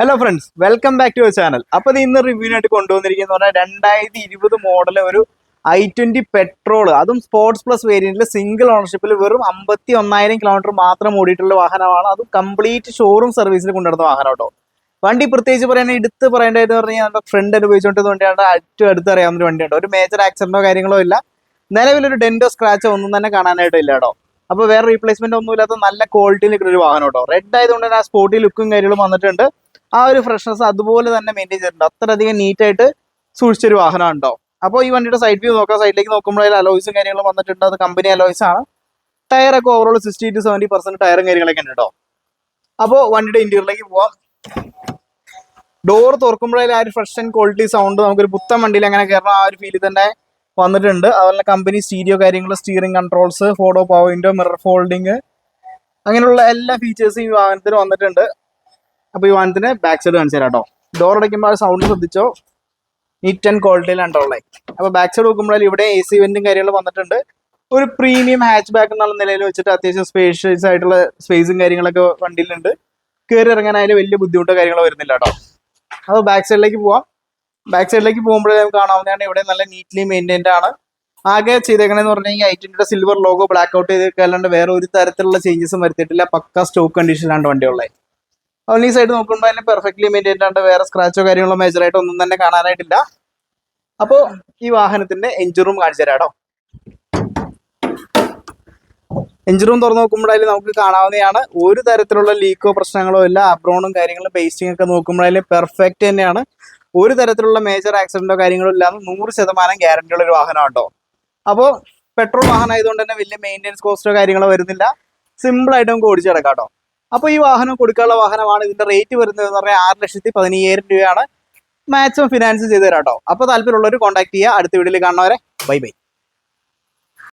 Hello friends, welcome back to our channel. അപ്പോൾ ഇന്ന് റിവ്യൂവിനായിട്ട് കൊണ്ടുവന്നിരിക്കുന്നത് പറഞ്ഞാൽ 2020 മോഡൽ ഒരു i20 പെട്രോൾ, അതും സ്പോർട്സ് പ്ലസ് വേരിയന്റിൽ സിംഗിൾ ഓണർഷിപ്പിൽ വെറും 51,000 കിലോമീറ്റർ മാത്രം ഓടിയിട്ടുള്ള വാഹനമാണ്. അതും കംപ്ലീറ്റ് ഷോറൂം സർവീസിൽ കൊണ്ടുവരുന്ന വാഹനം കേട്ടോ. വണ്ടി പ്രത്യേകിച്ച് പറയുന്നത് എടുത്ത് പറയേണ്ടതെന്ന് പറഞ്ഞാൽ നമ്മുടെ ഫ്രണ്ട് അനുഭവിച്ചുകൊണ്ട് വണ്ടിയാണ്. ഏറ്റവും അടുത്ത് അറിയാവുന്ന വണ്ടിയുണ്ട്. ഒരു മേജർ ആക്സിഡന്റോ കാര്യങ്ങളോ ഇല്ല. നിലവിലൊരു ഡെന്റോ സ്ക്രാച്ചോ ഒന്നും തന്നെ കാണാനായിട്ടില്ല കേട്ടോ. അപ്പോൾ വേറെ റീപ്ലേസ്മെന്റ് ഒന്നും ഇല്ലാത്ത നല്ല ക്വാളിറ്റിയിൽ നിൽക്കുന്ന ഒരു വാഹനം കേട്ടോ. റെഡ് ആയതുകൊണ്ട് തന്നെ ആ സ്പോർട്ടി ലുക്കും കാര്യങ്ങളും വന്നിട്ടുണ്ട്. ആ ഒരു ഫ്രഷ്നസ് അതുപോലെ തന്നെ മെയിൻറ്റെയിൻ ചെയ്തിട്ടുണ്ട്. അത്രയധികം നീറ്റായിട്ട് സൂക്ഷിച്ചൊരു വാഹനമാണ് കേട്ടോ. അപ്പോൾ ഈ വണ്ടിയുടെ സൈഡ് വ്യൂ നോക്കാം. സൈഡിലേക്ക് നോക്കുമ്പോഴേ അലോയ്സും കാര്യങ്ങളും വന്നിട്ടുണ്ട്. അത് കമ്പനി അലോയ്സ് ആണ്. ടയറൊക്കെ ഓവറോൾ 60 to 70% ടയറും കാര്യങ്ങളൊക്കെ ഉണ്ട് കേട്ടോ. അപ്പോൾ വണ്ടിയുടെ ഇന്റീരിയറിലേക്ക് പോവാം. ഡോർ തുറക്കുമ്പോഴേ ആ ഒരു ഫ്രഷ് ആൻഡ് ക്വാളിറ്റി സൗണ്ട് നമുക്കൊരു പുത്തൻ വണ്ടിയിൽ അങ്ങനെ കയറണം ആ ഒരു ഫീലിൽ തന്നെ വന്നിട്ടുണ്ട്. അതുപോലെ കമ്പനി സ്റ്റീരിയോ കാര്യങ്ങൾ, steering controls, photo power window, mirror folding, അങ്ങനെയുള്ള എല്ലാ ഫീച്ചേഴ്സും ഈ വാഹനത്തിൽ വന്നിട്ടുണ്ട്. അപ്പോൾ ഈ വാഹനത്തിന് ബാക്ക് സൈഡ് കാണിച്ചു തരാം കേട്ടോ. ഡോർ അടയ്ക്കുമ്പോൾ ആ സൗണ്ട് ശ്രദ്ധിച്ചോ, നീറ്റ് ആൻഡ് ക്വാളിറ്റിയിലാണ് ഉള്ളത്. അപ്പോൾ ബാക്ക് സൈഡ് നോക്കുമ്പോഴേ ഇവിടെ AC വെന്റും കാര്യങ്ങളും വന്നിട്ടുണ്ട്. ഒരു പ്രീമിയം ഹാച്ച് ബാക്ക് എന്നുള്ള നിലയിൽ വെച്ചിട്ട് അത്യാവശ്യം സ്പേഷ്യസ് ആയിട്ടുള്ള സ്പേസും കാര്യങ്ങളൊക്കെ വണ്ടിയിലുണ്ട്. കയറി ഇറങ്ങാനായാലും വലിയ ബുദ്ധിമുട്ടോ കാര്യങ്ങളോ വരുന്നില്ല കേട്ടോ. അപ്പോൾ ബാക്ക് സൈഡിലേക്ക് പോവാം. ബാക്ക് സൈഡിലേക്ക് പോകുമ്പോഴേ നമുക്ക് കാണാവുന്നതാണ് ഇവിടെ നല്ല നീറ്റ്ലി മെയിൻറ്റൈൻഡ് ആണ്. ആകെ ചെയ്തേക്കണെന്ന് പറഞ്ഞു കഴിഞ്ഞാൽ i20യുടെ സിൽവർ ലോഗോ ബ്ലാക്ക് ഔട്ട് ചെയ്തൊക്കെ അല്ലാണ്ട് വേറെ ഒരു തരത്തിലുള്ള ചേഞ്ചസും വരുത്തിയിട്ടില്ല. പക്ക സ്റ്റോക്ക് കണ്ടീഷനിലാണ് വണ്ടിയുള്ളത്. അതുകൊണ്ട് ഈ സൈഡ് നോക്കുമ്പോൾ അതിന് പെർഫെക്റ്റ്ലി മെയിൻറ്റൈൻഡ് ആണ്. വേറെ സ്ക്രാച്ചോ കാര്യങ്ങളോ മേജറായിട്ടോ ഒന്നും തന്നെ കാണാനായിട്ടില്ല. അപ്പോൾ ഈ വാഹനത്തിന്റെ എഞ്ചിൻ റൂം കാണിച്ചു തരാം കേട്ടോ. എഞ്ചിൻ റൂം തുറന്നു നോക്കുമ്പോഴായാലും നമുക്ക് കാണാവുന്നതാണ്. ഒരു തരത്തിലുള്ള ലീക്കോ പ്രശ്നങ്ങളോ ഇല്ല. അബ്രോണും കാര്യങ്ങളും പേസ്റ്റിംഗ് ഒക്കെ നോക്കുമ്പോഴായാലും പെർഫെക്റ്റ് തന്നെയാണ്. ഒരു തരത്തിലുള്ള മേജർ ആക്സിഡന്റോ കാര്യങ്ങളോ ഇല്ലാതെ 100% ഗ്യാരണ്ടി ഉള്ള ഒരു വാഹനം കേട്ടോ. അപ്പോൾ പെട്രോൾ വാഹനം ആയതുകൊണ്ട് തന്നെ വലിയ മെയിൻ്റെനൻസ് കോസ്റ്റോ കാര്യങ്ങളോ വരുന്നില്ല. സിമ്പിൾ ആയിട്ട് നമുക്ക് ഓടിച്ചു കിടക്കാം കേട്ടോ. അപ്പോൾ ഈ വാഹനം കൊടുക്കാനുള്ള വാഹനമാണ്. ഇതിന്റെ റേറ്റ് വരുന്നത് എന്ന് പറഞ്ഞാൽ 6,15,000 രൂപയാണ്. മാക്സിമം ഫിനാൻസ് ചെയ്ത് തരാം കേട്ടോ. അപ്പോൾ താല്പര്യമുള്ളവർ കോൺടാക്ട് ചെയ്യുക. അടുത്ത വീഡിയോയിൽ കാണുന്നവരെ ബൈ ബൈ.